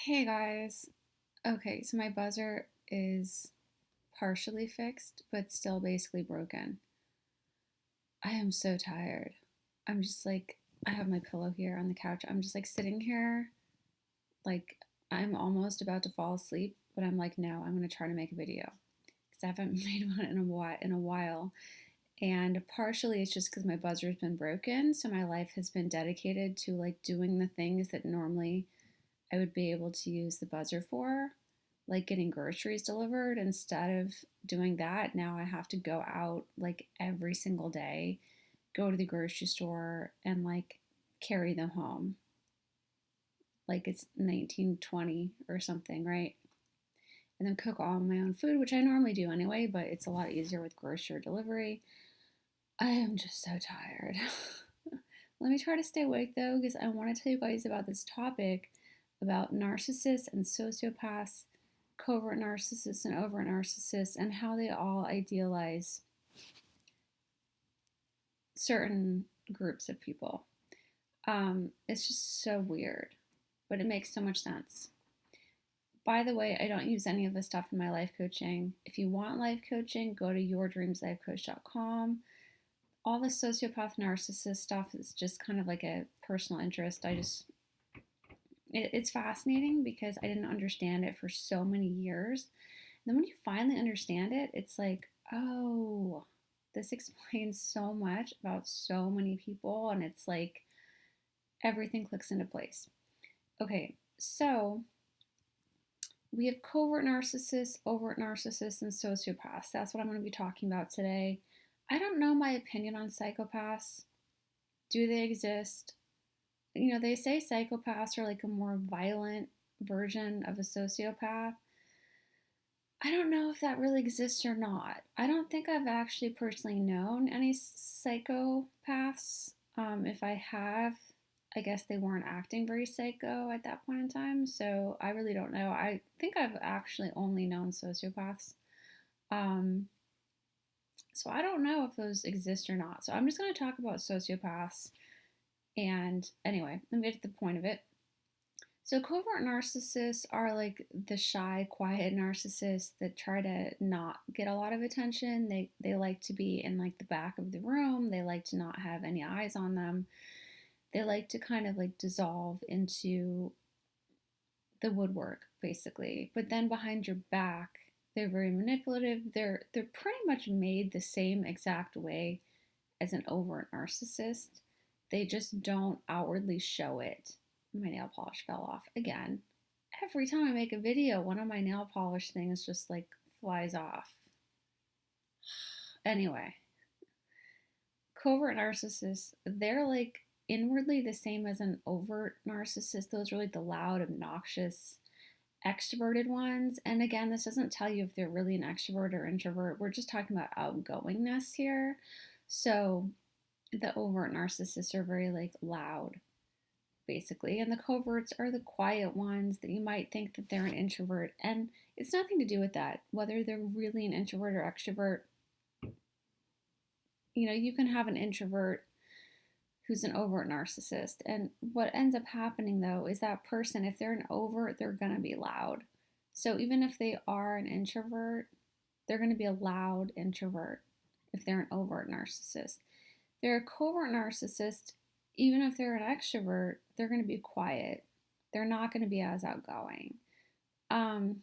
Hey guys. Okay, so my buzzer is partially fixed, but still basically broken. I am so tired. I'm just like, I have my pillow here on the couch. I'm just like sitting here, like I'm almost about to fall asleep, but I'm like, no, I'm gonna try to make a video because I haven't made one in a while. And partially it's just because my buzzer's been broken, so my life has been dedicated to like doing the things that normally I would be able to use the buzzer for, like getting groceries delivered. Instead of doing that, now I have to go out like every single day, go to the grocery store and like carry them home. Like it's 1920 or something, right? And then cook all my own food, which I normally do anyway, but it's a lot easier with grocery delivery. I am just so tired. Let me try to stay awake though, because I want to tell you guys about this topic about narcissists and sociopaths, covert narcissists and overt narcissists, and how they all idealize certain groups of people. It's just so weird, but it makes so much sense. By the way, I don't use any of this stuff in my life coaching. If you want life coaching, go to yourdreamslifecoach.com. All the sociopath narcissist stuff is just kind of like a personal interest. It's fascinating because I didn't understand it for so many years. And then when you finally understand it, it's like, oh, this explains so much about so many people. And it's like everything clicks into place. Okay, so we have covert narcissists, overt narcissists, and sociopaths. That's what I'm going to be talking about today. I don't know my opinion on psychopaths. Do they exist? They say psychopaths are like a more violent version of a sociopath. I don't know if that really exists or not. I don't think I've actually personally known any psychopaths. If I have, I guess they weren't acting very psycho at that point in time. So I really don't know. I think I've actually only known sociopaths. Um, so I don't know if those exist or not. So I'm just going to talk about sociopaths. And anyway, let me get to the point of it. So covert narcissists are like the shy, quiet narcissists that try to not get a lot of attention. They like to be in like the back of the room. They like to not have any eyes on them. They like to kind of like dissolve into the woodwork basically. But then behind your back, they're very manipulative. They're pretty much made the same exact way as an overt narcissist. They just don't outwardly show it. My nail polish fell off again. Every time I make a video, one of my nail polish things just like flies off. Anyway, covert narcissists, they're like inwardly the same as an overt narcissist. Those are like the loud, obnoxious, extroverted ones. And again, this doesn't tell you if they're really an extrovert or introvert. We're just talking about outgoingness here. So the overt narcissists are very like loud basically, and the coverts are the quiet ones that you might think that they're an introvert, and it's nothing to do with that whether they're really an introvert or extrovert. You can have an introvert who's an overt narcissist, and what ends up happening though is that person, if they're an overt, they're going to be loud. So even if they are an introvert, they're going to be a loud introvert if they're an overt narcissist. They're a covert narcissist. Even if they're an extrovert, they're going to be quiet. They're not going to be as outgoing. In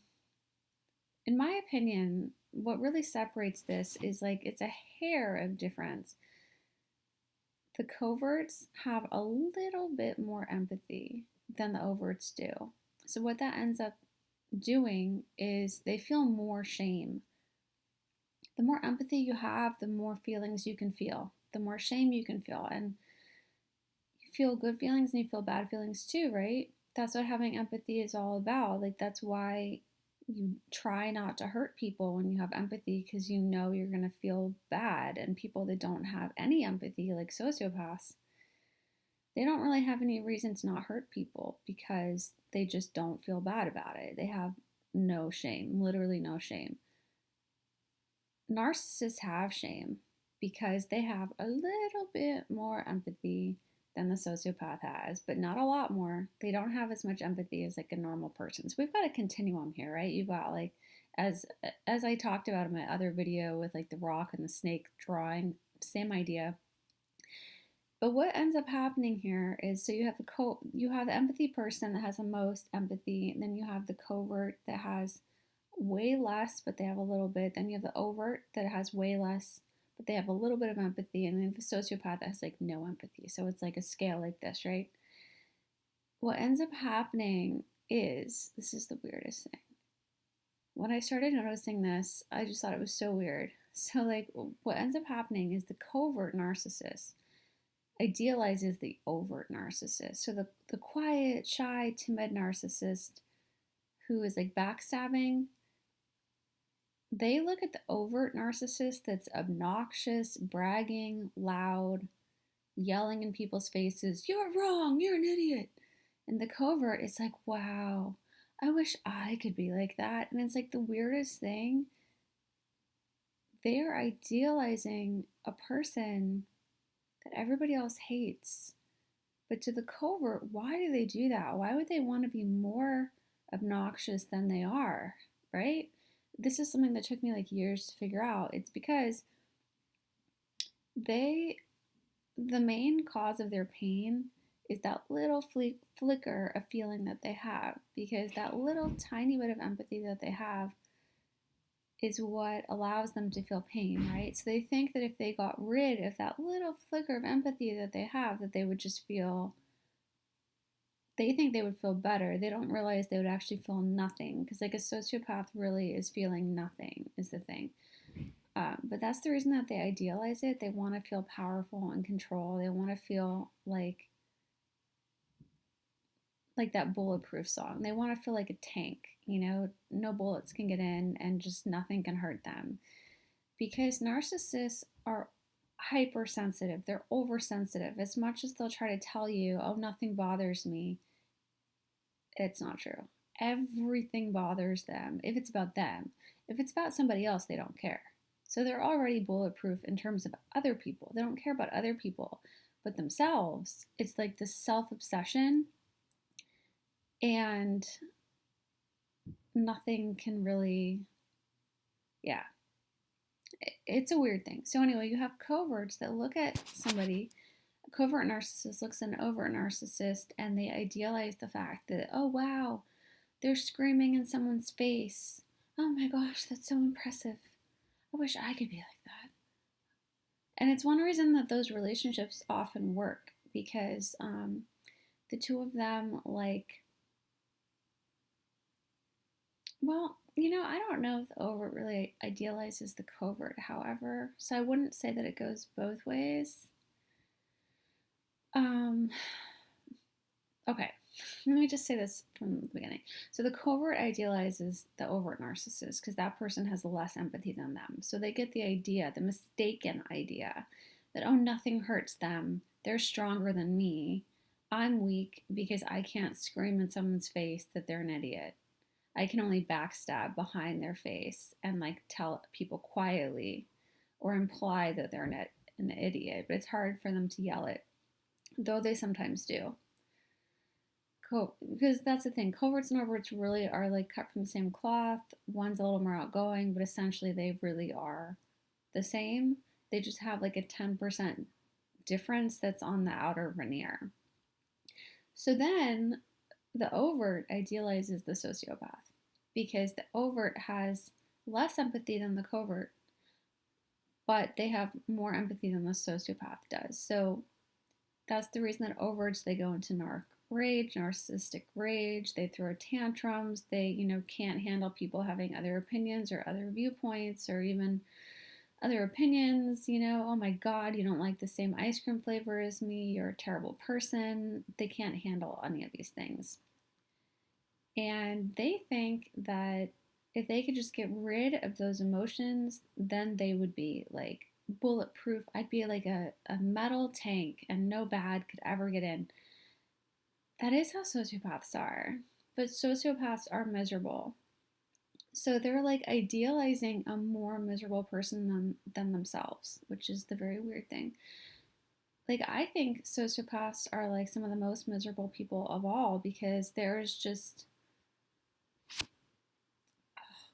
my opinion, what really separates this is like it's a hair of difference. The coverts have a little bit more empathy than the overts do. So what that ends up doing is they feel more shame. The more empathy you have, the more feelings you can feel, the more shame you can feel. And feel good feelings and you feel bad feelings too, right? That's what having empathy is all about. Like, that's why you try not to hurt people when you have empathy, because you know you're going to feel bad. And people that don't have any empathy, like sociopaths, they don't really have any reason to not hurt people because they just don't feel bad about it. They have no shame, literally no shame. Narcissists have shame because they have a little bit more empathy than the sociopath has, but not a lot more. They don't have as much empathy as like a normal person. So we've got a continuum here, right? You've got like, as I talked about in my other video with like the rock and the snake drawing, same idea. But what ends up happening here is, so you have you have the empathy person that has the most empathy, and then you have the covert that has way less, but they have a little bit. Then you have the overt that has way less, but they have a little bit of empathy, and then the sociopath that has like no empathy. So it's like a scale like this, right? What ends up happening is, this is the weirdest thing. When I started noticing this, I just thought it was so weird. So like what ends up happening is the covert narcissist idealizes the overt narcissist. So the quiet, shy, timid narcissist who is like backstabbing, they look at the overt narcissist that's obnoxious, bragging, loud, yelling in people's faces, "You're wrong, you're an idiot." And the covert is like, wow, I wish I could be like that. And it's like the weirdest thing. They're idealizing a person that everybody else hates. But to the covert, why do they do that? Why would they want to be more obnoxious than they are, right? This is something that took me like years to figure out. It's because the main cause of their pain is that little flicker of feeling that they have, because that little tiny bit of empathy that they have is what allows them to feel pain, right? So they think that if they got rid of that little flicker of empathy that they have, that they would just feel, they think they would feel better. They don't realize they would actually feel nothing, because like a sociopath really is feeling nothing is the thing. But that's the reason that they idealize it. They want to feel powerful and control. They want to feel like that bulletproof song. They want to feel like a tank, no bullets can get in and just nothing can hurt them. Because narcissists are hypersensitive, they're oversensitive. As much as they'll try to tell you, oh, nothing bothers me, it's not true. Everything bothers them if it's about them. If it's about somebody else, they don't care. So they're already bulletproof in terms of other people. They don't care about other people, but themselves. It's like this self-obsession, and nothing can really, yeah. It's a weird thing. So anyway, you have coverts that look at somebody. A covert narcissist looks at an overt narcissist, and they idealize the fact that, oh wow, they're screaming in someone's face. Oh my gosh, that's so impressive. I wish I could be like that. And it's one reason that those relationships often work, because the two of them, like, well, I don't know if the overt really idealizes the covert, however, so I wouldn't say that it goes both ways. Okay, let me just say this from the beginning. So the covert idealizes the overt narcissist because that person has less empathy than them. So they get the idea, the mistaken idea, that, oh, nothing hurts them. They're stronger than me. I'm weak because I can't scream in someone's face that they're an idiot. I can only backstab behind their face and like tell people quietly or imply that they're an idiot, but it's hard for them to yell it, though they sometimes do. Because that's the thing, coverts and overts really are like cut from the same cloth. One's a little more outgoing, but essentially they really are the same. They just have like a 10% difference that's on the outer veneer. So then the overt idealizes the sociopath because the overt has less empathy than the covert, but they have more empathy than the sociopath does. So that's the reason that overts, they go into narcissistic rage, they throw tantrums, they, can't handle people having other opinions or other viewpoints or even other opinions, oh my God, you don't like the same ice cream flavor as me, you're a terrible person. They can't handle any of these things. And they think that if they could just get rid of those emotions, then they would be like bulletproof. I'd be like a metal tank and no bad could ever get in. That is how sociopaths are. But sociopaths are miserable. So they're like idealizing a more miserable person than themselves, which is the very weird thing. Like, I think sociopaths are like some of the most miserable people of all because there's just,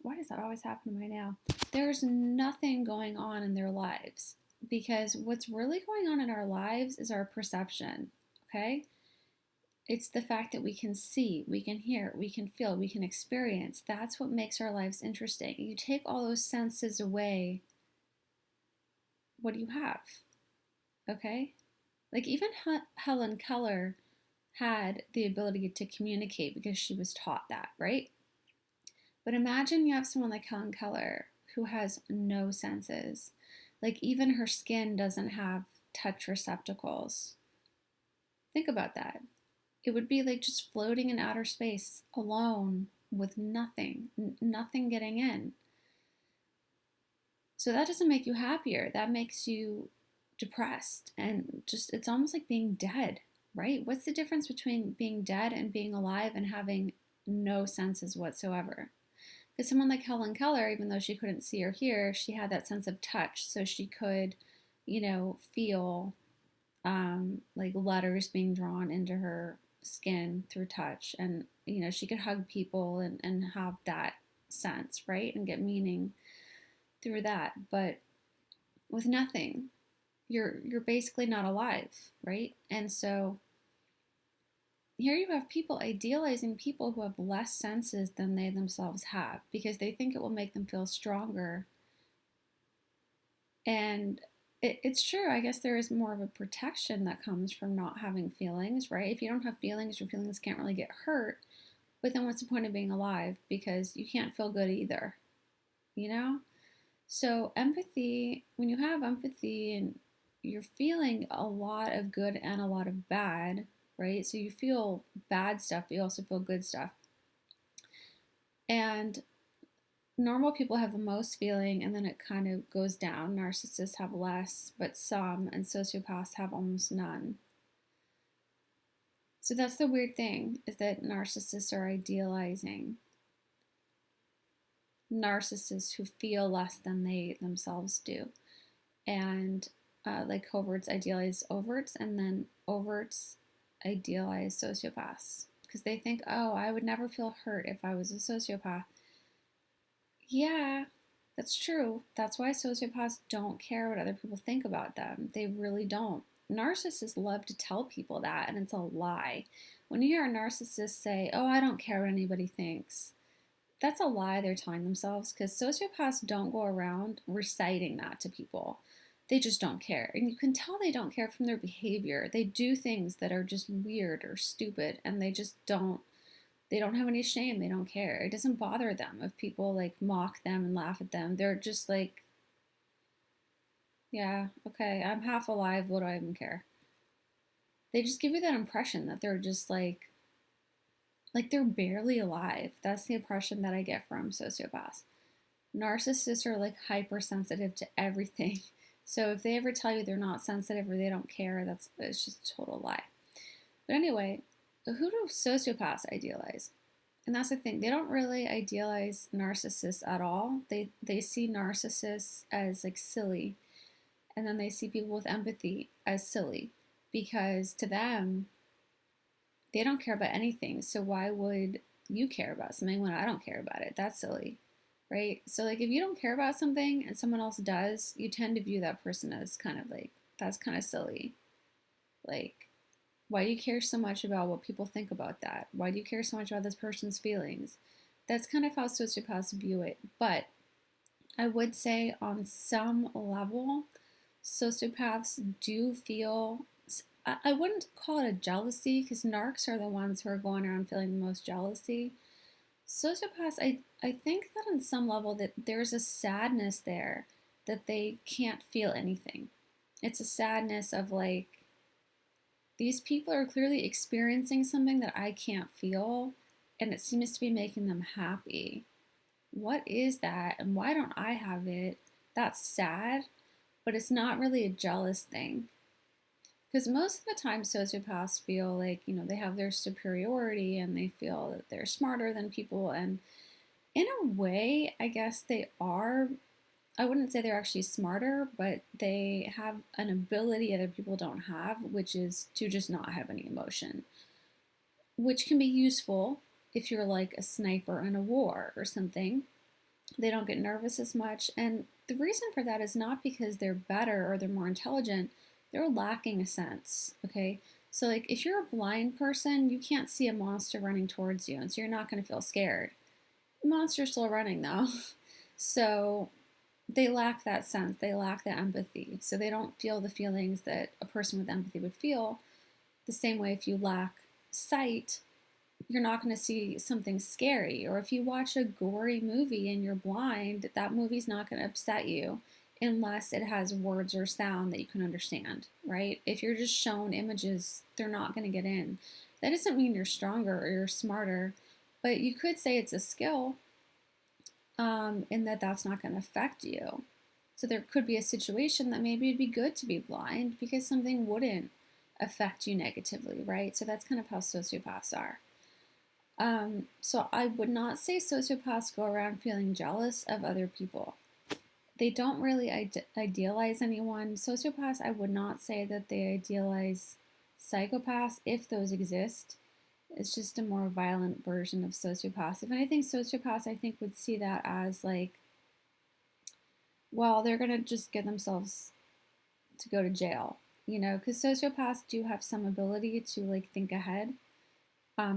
why does that always happen to me now? There's nothing going on in their lives because what's really going on in our lives is our perception, okay? It's the fact that we can see, we can hear, we can feel, we can experience. That's what makes our lives interesting. You take all those senses away, what do you have? Okay? Like, even Helen Keller had the ability to communicate because she was taught that, right? But imagine you have someone like Helen Keller who has no senses. Like, even her skin doesn't have touch receptacles. Think about that. It would be like just floating in outer space alone with nothing, nothing getting in. So that doesn't make you happier. That makes you depressed and just, it's almost like being dead, right? What's the difference between being dead and being alive and having no senses whatsoever? Because someone like Helen Keller, even though she couldn't see or hear, she had that sense of touch. So she could, feel like letters being drawn into her skin through touch. And, she could hug people and have that sense, right? And get meaning through that. But with nothing, you're basically not alive, right? And so here you have people idealizing people who have less senses than they themselves have because they think it will make them feel stronger. And it's true. I guess there is more of a protection that comes from not having feelings, right? If you don't have feelings, your feelings can't really get hurt. But then what's the point of being alive? Because you can't feel good either, you know? So empathy, when you have empathy and you're feeling a lot of good and a lot of bad, right? So you feel bad stuff, but you also feel good stuff. And normal people have the most feeling and then it kind of goes down. Narcissists have less, but some, and sociopaths have almost none. So that's the weird thing, is that narcissists are idealizing narcissists who feel less than they themselves do. And like Coverts idealize overts, and then overts idealize sociopaths because they think, oh, I would never feel hurt if I was a sociopath. Yeah, that's true. That's why sociopaths don't care what other people think about them. They really don't. Narcissists love to tell people that, and it's a lie. When you hear a narcissist say, oh, I don't care what anybody thinks, that's a lie they're telling themselves because sociopaths don't go around reciting that to people. They just don't care. And you can tell they don't care from their behavior. They do things that are just weird or stupid and they don't have any shame. They don't care. It doesn't bother them if people like mock them and laugh at them. They're just like, yeah, okay, I'm half alive. What do I even care? They just give you that impression that they're just like they're barely alive. That's the impression that I get from sociopaths. Narcissists are like hypersensitive to everything. So if they ever tell you they're not sensitive or they don't care, it's just a total lie. But anyway, who do sociopaths idealize? And that's the thing. They don't really idealize narcissists at all. They see narcissists as like silly. And then they see people with empathy as silly because to them, they don't care about anything. So why would you care about something when I don't care about it? That's silly, right? So like if you don't care about something and someone else does, you tend to view that person as kind of like, that's kind of silly. Like, why do you care so much about what people think about that? Why do you care so much about this person's feelings? That's kind of how sociopaths view it. But I would say on some level, sociopaths do feel, I wouldn't call it a jealousy because narcs are the ones who are going around feeling the most jealousy. Sociopaths, I think that on some level that there's a sadness there that they can't feel anything. It's a sadness of like, these people are clearly experiencing something that I can't feel and it seems to be making them happy. What is that and why don't I have it? That's sad, but it's not really a jealous thing. Because most of the time sociopaths feel like, they have their superiority and they feel that they're smarter than people. And in a way, I guess they are I wouldn't say they're actually smarter, but they have an ability other people don't have, which is to just not have any emotion, which can be useful if you're like a sniper in a war or something. They don't get nervous as much. And the reason for that is not because they're better or they're more intelligent, they're lacking a sense, okay? So, like, if you're a blind person, you can't see a monster running towards you, and so you're not going to feel scared. The monster's still running, though. So, they lack that sense, they lack that empathy. So, they don't feel the feelings that a person with empathy would feel. The same way, if you lack sight, you're not going to see something scary. Or if you watch a gory movie and you're blind, that movie's not going to upset you unless it has words or sound that you can understand, right? If you're just shown images, they're not going to get in. That doesn't mean you're stronger or you're smarter, but you could say it's a skill, in that that's not going to affect you. So there could be a situation that maybe it'd be good to be blind because something wouldn't affect you negatively, right? So that's kind of how sociopaths are. So I would not say sociopaths go around feeling jealous of other people. They don't really idealize anyone. Sociopaths, I would not say that they idealize psychopaths, if those exist. It's just a more violent version of sociopaths. If anything, sociopaths, I think, would see that as like, well, they're going to just get themselves to go to jail, because sociopaths do have some ability to like think ahead.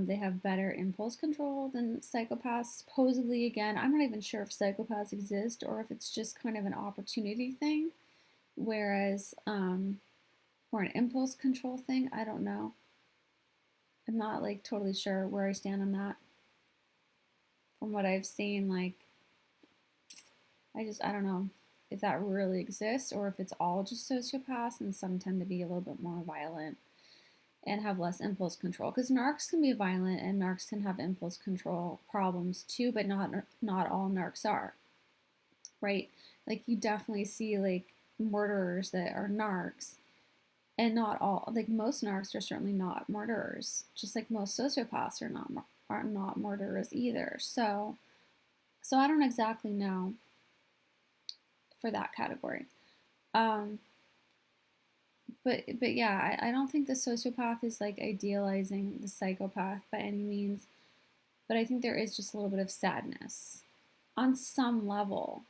They have better impulse control than psychopaths. Supposedly, again, I'm not even sure if psychopaths exist or if it's just kind of an opportunity thing, whereas, or an impulse control thing. I don't know. I'm not like totally sure where I stand on that. From what I've seen, like, I don't know if that really exists or if it's all just sociopaths and some tend to be a little bit more violent and have less impulse control, because narcs can be violent and narcs can have impulse control problems too, but not all narcs are, right? Like, you definitely see like murderers that are narcs, and not all, like, most narcs are certainly not murderers, just like most sociopaths are not murderers either. So I don't exactly know for that category. But yeah, I don't think the sociopath is like idealizing the psychopath by any means. But I think there is just a little bit of sadness on some level.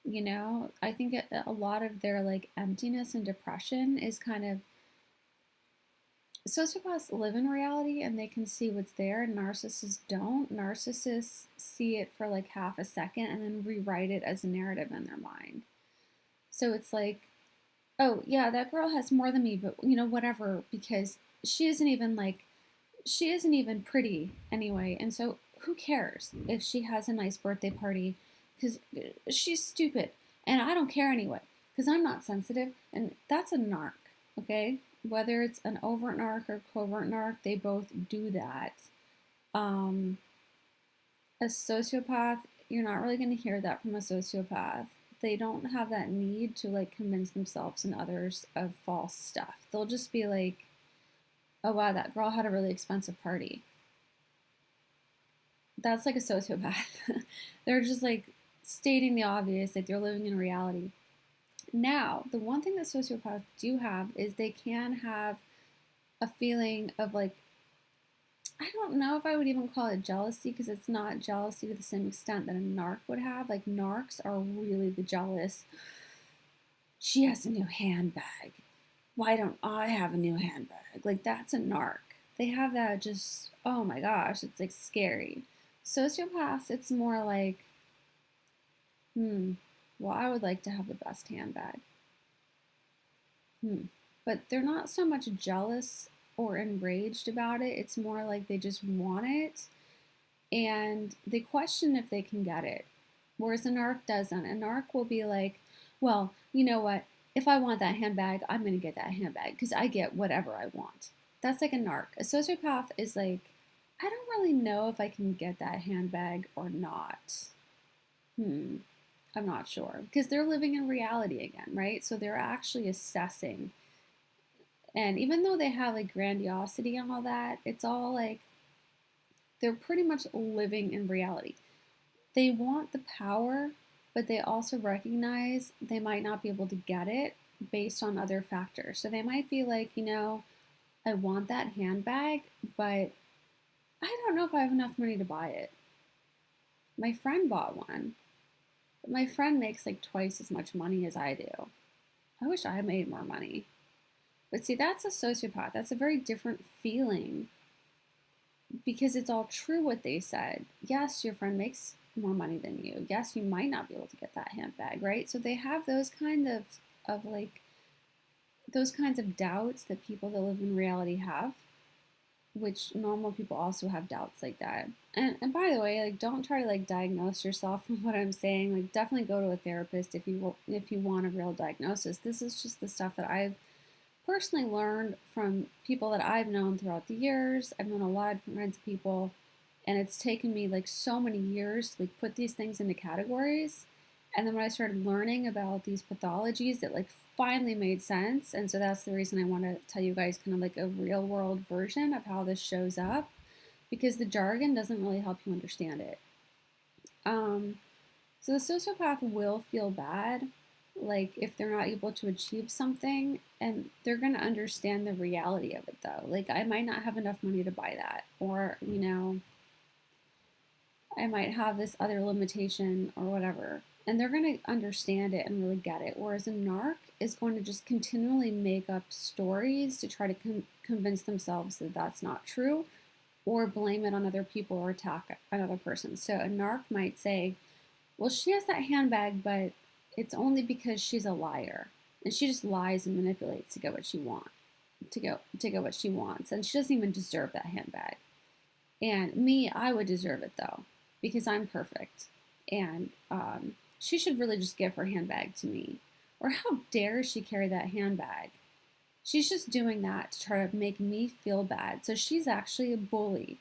I think a lot of their like emptiness and depression is kind of, sociopaths live in reality and they can see what's there. Narcissists don't. Narcissists see it for like half a second and then rewrite it as a narrative in their mind. So it's like, oh yeah, that girl has more than me, but whatever, because she isn't even like, she isn't even pretty anyway, and so who cares if she has a nice birthday party, because she's stupid, and I don't care anyway, because I'm not sensitive. And that's a narc, okay? Whether it's an overt narc or covert narc, they both do that. A sociopath, you're not really going to hear that from a sociopath. They don't have that need to like convince themselves and others of false stuff. They'll just be like, oh wow, that girl had a really expensive party. That's like a sociopath. They're just like stating the obvious, like they're living in reality. Now, the one thing that sociopaths do have is they can have a feeling of like, I don't know if I would even call it jealousy, because it's not jealousy to the same extent that a narc would have. Like, narcs are really the jealous. She has a new handbag. Why don't I have a new handbag? Like, that's a narc. They have that just, oh my gosh, it's like scary. Sociopaths, it's more like, well, I would like to have the best handbag. But they're not so much jealous or enraged about it. It's more like they just want it and they question if they can get it. Whereas a narc doesn't. A narc will be like, well, you know what? If I want that handbag, I'm going to get that handbag because I get whatever I want. That's like a narc. A sociopath is like, I don't really know if I can get that handbag or not. I'm not sure, because they're living in reality again, right? So they're actually assessing. And even though they have like grandiosity and all that, it's all like they're pretty much living in reality. They want the power, but they also recognize they might not be able to get it based on other factors. So they might be like, I want that handbag, but I don't know if I have enough money to buy it. My friend bought one, but my friend makes like twice as much money as I do. I wish I made more money. But see, that's a sociopath. That's a very different feeling because it's all true what they said. Yes, your friend makes more money than you. Yes, you might not be able to get that handbag, right? So they have those kinds of doubts that people that live in reality have, which normal people also have doubts like that. And by the way, like don't try to like diagnose yourself from what I'm saying. Like definitely go to a therapist if you want a real diagnosis. This is just the stuff that I've personally learned from people that I've known throughout the years. I've known a lot of different kinds of people, and it's taken me like so many years to like put these things into categories. And then when I started learning about these pathologies, it like finally made sense. And so that's the reason I want to tell you guys kind of like a real world version of how this shows up, because the jargon doesn't really help you understand it. So the sociopath will feel bad, like if they're not able to achieve something, and they're going to understand the reality of it though. Like I might not have enough money to buy that, or I might have this other limitation or whatever. And they're going to understand it and really get it. Whereas a narc is going to just continually make up stories to try to convince themselves that that's not true, or blame it on other people or attack another person. So a narc might say, well, she has that handbag, but it's only because she's a liar. And she just lies and manipulates to get what she wants. To get what she wants. And she doesn't even deserve that handbag. And me, I would deserve it though, because I'm perfect. And she should really just give her handbag to me. Or how dare she carry that handbag? She's just doing that to try to make me feel bad. So she's actually a bully.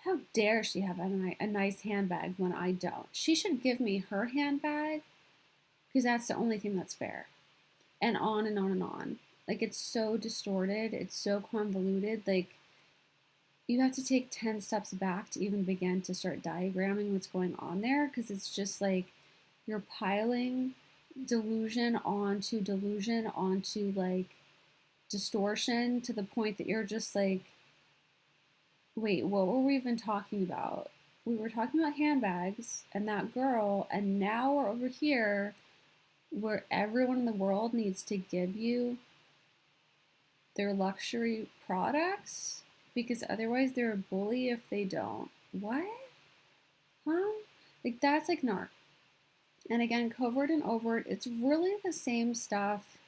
How dare she have a nice handbag when I don't? She should give me her handbag because that's the only thing that's fair. And on and on and on. Like it's so distorted. It's so convoluted. Like you have to take 10 steps back to even begin to start diagramming what's going on there, because it's just like you're piling delusion onto like distortion to the point that you're just like, wait, what were we even talking about? We were talking about handbags and that girl, and now we're over here where everyone in the world needs to give you their luxury products because otherwise they're a bully if they don't. What? Huh? Like that's like narc. And again, covert and overt, it's really the same stuff.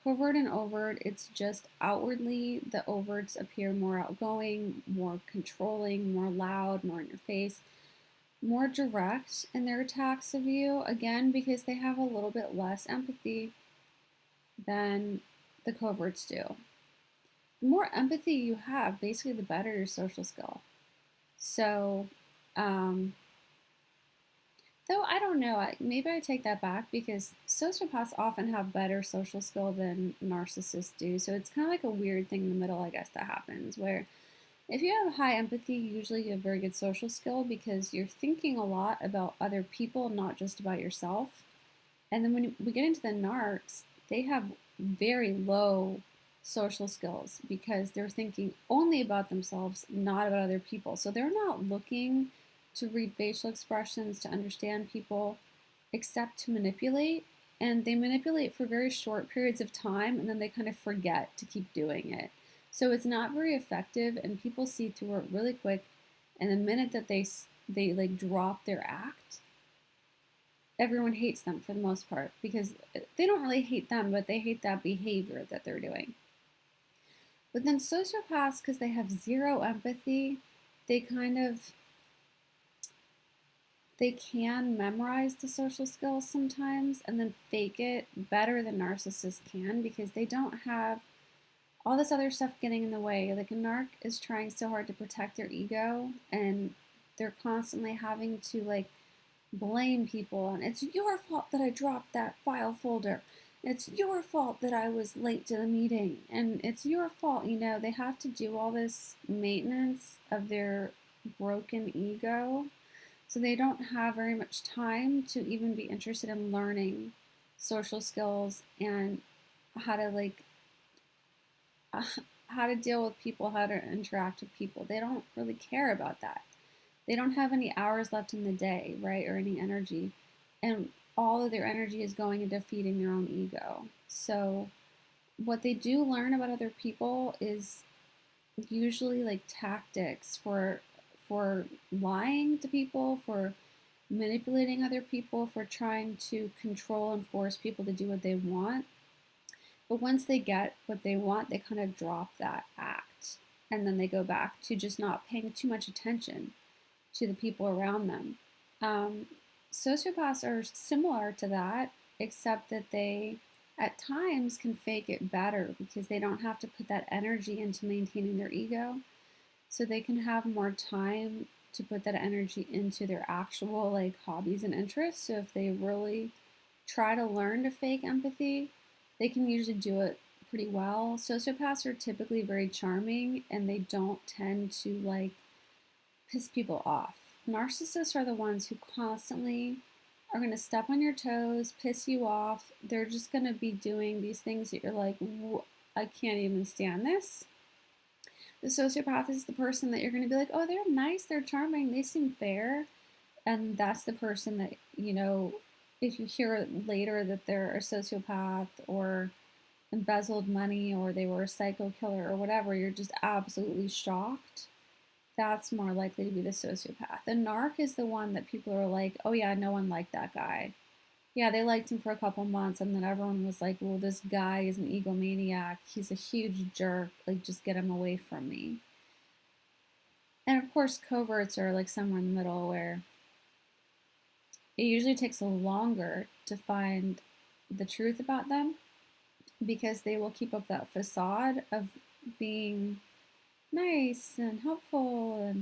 Covert and overt, it's just outwardly the overts appear more outgoing, more controlling, more loud, more in your face, more direct in their attacks of you, again, because they have a little bit less empathy than the coverts do. The more empathy you have, basically the better your social skill. So, though I don't know, maybe I take that back because sociopaths often have better social skill than narcissists do. So it's kind of like a weird thing in the middle, I guess, that happens where if you have high empathy, usually you have very good social skill because you're thinking a lot about other people, not just about yourself. And then when we get into the narcs, they have very low social skills because they're thinking only about themselves, not about other people. So they're not looking to read facial expressions, to understand people, except to manipulate. And they manipulate for very short periods of time, and then they kind of forget to keep doing it. So it's not very effective, and people see through it really quick. And the minute that they like drop their act, everyone hates them for the most part because they don't really hate them, but they hate that behavior that they're doing. But then sociopaths, because they have zero empathy, they can memorize the social skills sometimes and then fake it better than narcissists can because they don't have all this other stuff getting in the way. Like a narc is trying so hard to protect their ego, and they're constantly having to like blame people, and it's your fault that I dropped that file folder. It's your fault that I was late to the meeting, and it's your fault. They have to do all this maintenance of their broken ego. So they don't have very much time to even be interested in learning social skills and how to uh, how to deal with people, how to interact with people. They don't really care about that. They don't have any hours left in the day, right? Or any energy. And all of their energy is going into feeding their own ego. So what they do learn about other people is usually like tactics for lying to people, for manipulating other people, for trying to control and force people to do what they want. But once they get what they want, they kind of drop that act. And then they go back to just not paying too much attention to the people around them. Um, Sociopaths are similar to that, except that they at times can fake it better because they don't have to put that energy into maintaining their ego. So they can have more time to put that energy into their actual like hobbies and interests. So if they really try to learn to fake empathy, they can usually do it pretty well. Sociopaths are typically very charming and they don't tend to like piss people off. Narcissists are the ones who constantly are going to step on your toes, piss you off. They're just going to be doing these things that you're like, I can't even stand this. The sociopath is the person that you're going to be like, oh, they're nice, they're charming, they seem fair. And that's the person that, you know, if you hear later that they're a sociopath or embezzled money or they were a psycho killer or whatever, you're just absolutely shocked. That's more likely to be the sociopath. The narc is the one that people are like, oh yeah, no one liked that guy. Yeah, they liked him for a couple months, and then everyone was like, well, this guy is an egomaniac. He's a huge jerk. Like, just get him away from me. And of course, coverts are like somewhere in the middle where it usually takes longer to find the truth about them because they will keep up that facade of being nice and helpful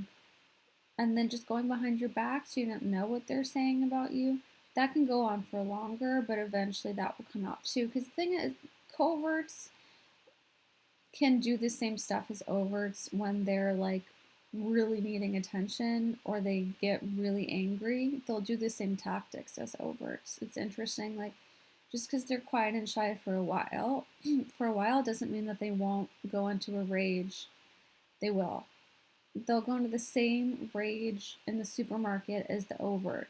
and then just going behind your back so you don't know what they're saying about you. That can go on for longer, but eventually that will come out too. Because the thing is, coverts can do the same stuff as overts when they're like really needing attention or they get really angry. They'll do the same tactics as overts. It's interesting, like just because they're quiet and shy for a while, doesn't mean that they won't go into a rage. They will. They'll go into the same rage in the supermarket as the overt.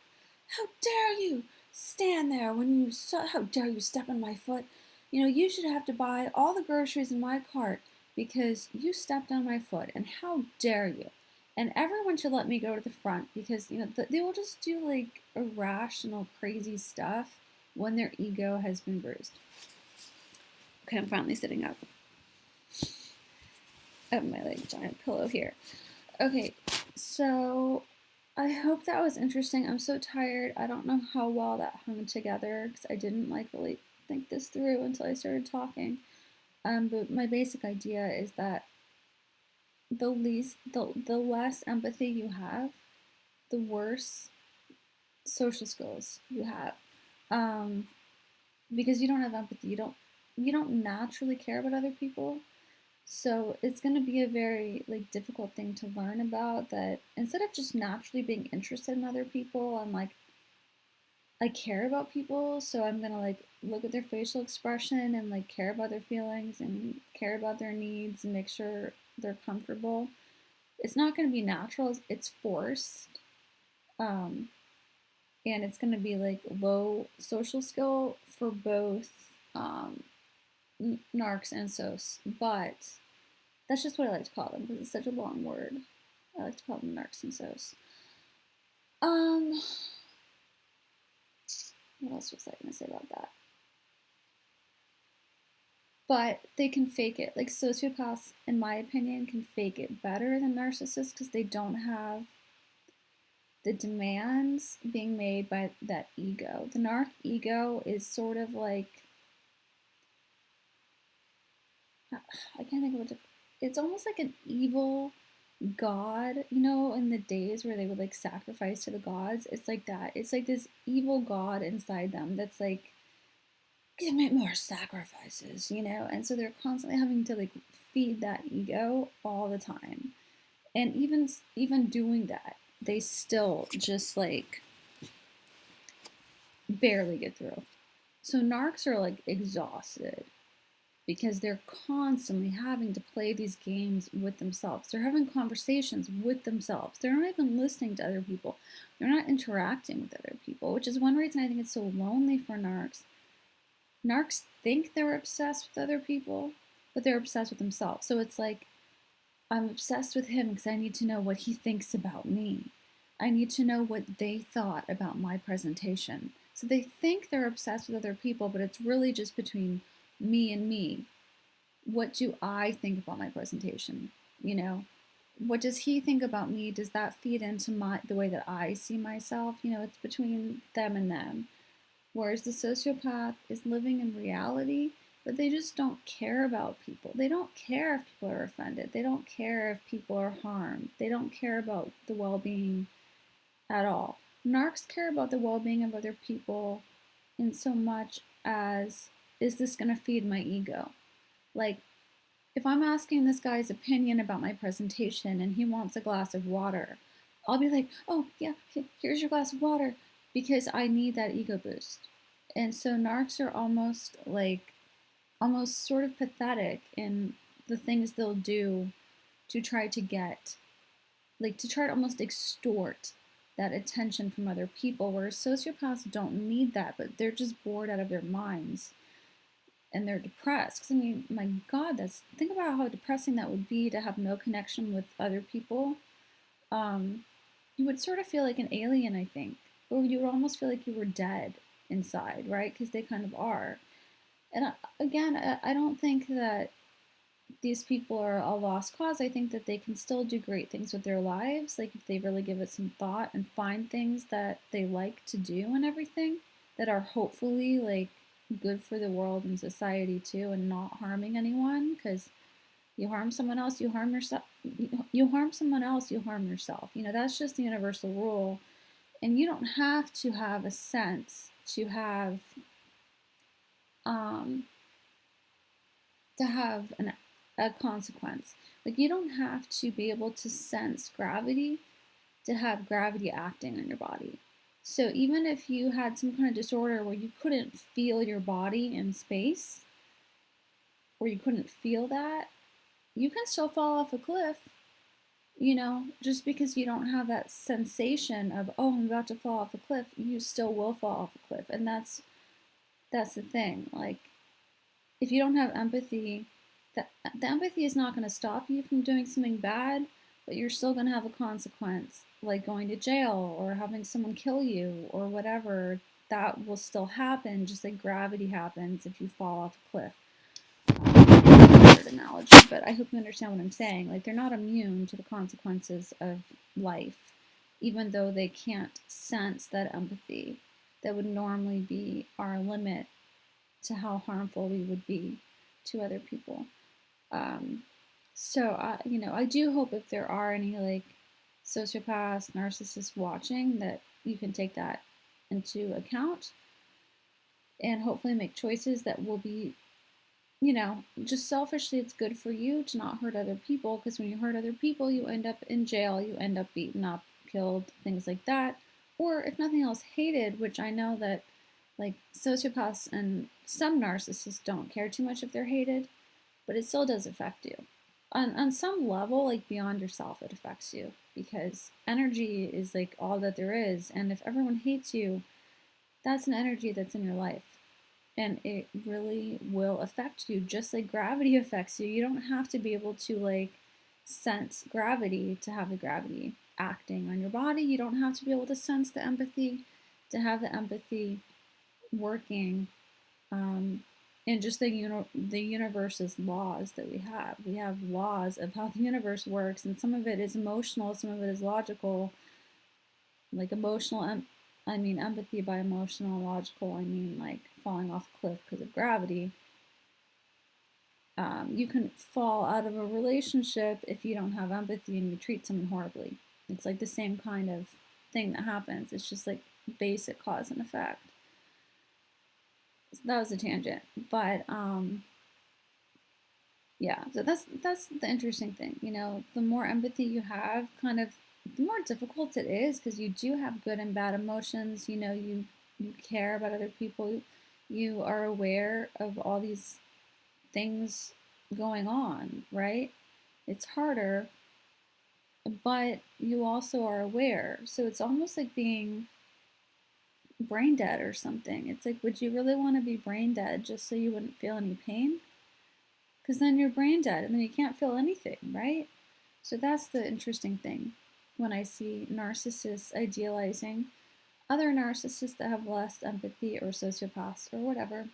How dare you stand there when you how dare you step on my foot? You know, you should have to buy all the groceries in my cart because you stepped on my foot, and how dare you? And everyone should let me go to the front because, you know, they will just do like irrational, crazy stuff when their ego has been bruised. Okay, I'm finally sitting up. I have my like giant pillow here. Okay, so I hope that was interesting. I'm so tired. I don't know how well that hung together because I didn't like really think this through until I started talking. But my basic idea is that the less empathy you have, the worse social skills you have. Because you don't have empathy, you don't naturally care about other people. So it's going to be a very like difficult thing to learn about, that instead of just naturally being interested in other people, I'm like, I care about people, so I'm going to like look at their facial expression and like care about their feelings and care about their needs and make sure they're comfortable. It's not going to be natural, it's forced. Um, and it's going to be like low social skill for both narcs and sos, but that's just what I like to call them because it's such a long word. I like to call them narcs and sos. What else was I going to say about that? But they can fake it. Like sociopaths, in my opinion, can fake it better than narcissists because they don't have the demands being made by that ego. The narc ego is sort of like, I can't think of what to, it's almost like an evil god, you know, in the days where they would like sacrifice to the gods. It's like that. It's like this evil god inside them that's like, give me more sacrifices, you know? And so they're constantly having to feed that ego all the time. And even doing that, they still just like barely get through. So narcs are like exhausted because they're constantly having to play these games with themselves. They're having conversations with themselves. They're not even listening to other people. They're not interacting with other people, which is one reason I think it's so lonely for narcs. Narcs think they're obsessed with other people, but they're obsessed with themselves. So it's like, I'm obsessed with him because I need to know what he thinks about me. I need to know what they thought about my presentation. So they think they're obsessed with other people, but it's really just between me and me. What do I think about my presentation? You know, what does he think about me? Does that feed into the way that I see myself? You know, it's between them and them. Whereas the sociopath is living in reality, but they just don't care about people. They don't care if people are offended. They don't care if people are harmed. They don't care about the well-being at all. Narcs care about the well-being of other people in so much as, is this going to feed my ego? Like, if I'm asking this guy's opinion about my presentation and he wants a glass of water, I'll be like, oh, yeah, here's your glass of water, because I need that ego boost. And so narcs are almost sort of pathetic in the things they'll do to try to get, like to try to almost extort that attention from other people, whereas sociopaths don't need that, but they're just bored out of their minds and they're depressed. Because I mean, my God, think about how depressing that would be to have no connection with other people. You would sort of feel like an alien, I think, or you would almost feel like you were dead inside, right? Because they kind of are. And again, I don't think that these people are a lost cause. I think that they can still do great things with their lives, like if they really give it some thought and find things that they like to do and everything that are hopefully like good for the world and society too, and not harming anyone. Because you harm someone else, you harm yourself. You harm someone else, you harm yourself. You know, that's just the universal rule. And you don't have to have a sense um, to have a consequence. Like, you don't have to be able to sense gravity to have gravity acting on your body. So even if you had some kind of disorder where you couldn't feel your body in space, or you couldn't feel that, you can still fall off a cliff. You know, just because you don't have that sensation of, oh, I'm about to fall off a cliff, you still will fall off a cliff. And that's the thing. Like, if you don't have empathy, the empathy is not going to stop you from doing something bad, but you're still going to have a consequence, like going to jail or having someone kill you or whatever. That will still happen, just like gravity happens if you fall off a cliff. Weird analogy, but I hope you understand what I'm saying. Like, they're not immune to the consequences of life, even though they can't sense that empathy that would normally be our limit to how harmful we would be to other people. I do hope if there are any like sociopaths, narcissists watching, that you can take that into account and hopefully make choices that will be, just selfishly, it's good for you to not hurt other people, because when you hurt other people, you end up in jail, you end up beaten up, killed, things like that. Or if nothing else, hated, which I know that like sociopaths and some narcissists don't care too much if they're hated, but it still does affect you. On some level, like beyond yourself, it affects you, because energy is like all that there is. And if everyone hates you, that's an energy that's in your life. And it really will affect you, just like gravity affects you. You don't have to be able to like sense gravity to have the gravity acting on your body. You don't have to be able to sense the empathy to have the empathy working in just the universe's laws that we have. We have laws of how the universe works, and some of it is emotional, some of it is logical. Like I mean empathy by emotional, logical, I mean like falling off a cliff because of gravity. You can fall out of a relationship if you don't have empathy and you treat someone horribly. It's like the same kind of thing that happens. It's just like basic cause and effect. So that was a tangent, but yeah. So that's the interesting thing. The more empathy you have, kind of the more difficult it is, because you do have good and bad emotions. You care about other people. You are aware of all these things going on, right? It's harder, but you also are aware. So it's almost like being brain dead or something. It's like, would you really want to be brain dead just so you wouldn't feel any pain? Because then you're brain dead and then you can't feel anything, right? So that's the interesting thing when I see narcissists idealizing other narcissists that have less empathy, or sociopaths or whatever.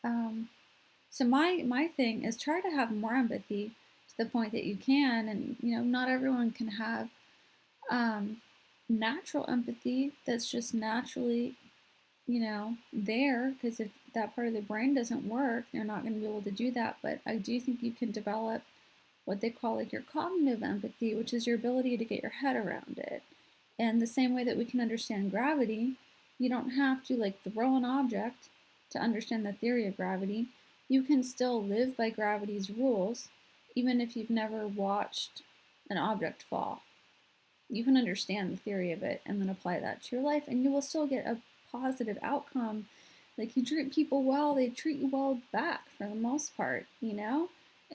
Um, so my thing is try to have more empathy to the point that you can, and not everyone can have um, natural empathy that's just naturally there, because if that part of the brain doesn't work, they're not going to be able to do that. But I do think you can develop what they call like your cognitive empathy, which is your ability to get your head around it. And the same way that we can understand gravity, you don't have to like throw an object to understand the theory of gravity. You can still live by gravity's rules, even if you've never watched an object fall. You can understand the theory of it and then apply that to your life, and you will still get a positive outcome. Like, you treat people well, they treat you well back for the most part.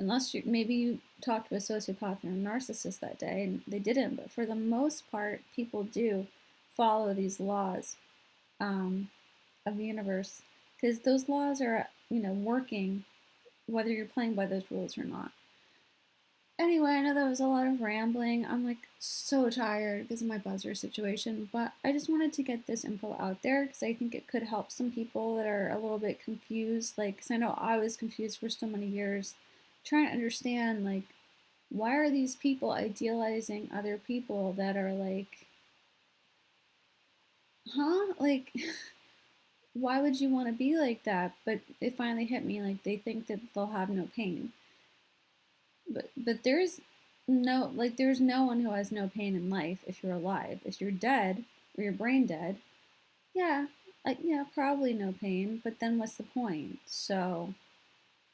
Unless maybe you talked to a sociopath or a narcissist that day and they didn't, but for the most part, people do follow these laws of the universe, because those laws are, working whether you're playing by those rules or not. Anyway, I know that was a lot of rambling. I'm like so tired because of my buzzer situation, but I just wanted to get this info out there because I think it could help some people that are a little bit confused. Like, because I know I was confused for so many years, trying to understand, like, why are these people idealizing other people that are like, huh? Like, why would you want to be like that? But it finally hit me, like, they think that they'll have no pain. But there's no one who has no pain in life if you're alive. If you're dead or your brain dead, yeah, yeah, probably no pain, but then what's the point? So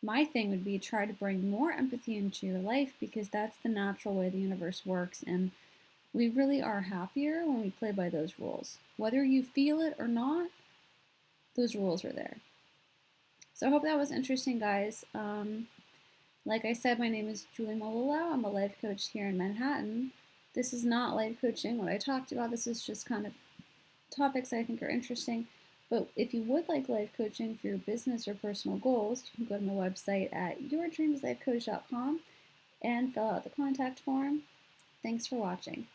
my thing would be try to bring more empathy into your life, because that's the natural way the universe works, and we really are happier when we play by those rules. Whether you feel it or not, those rules are there. So I hope that was interesting, guys. Like I said, my name is Julie Malillo. I'm a life coach here in Manhattan. This is not life coaching, what I talked about. This is just kind of topics I think are interesting. But if you would like life coaching for your business or personal goals, you can go to my website at yourdreamslifecoach.com and fill out the contact form. Thanks for watching.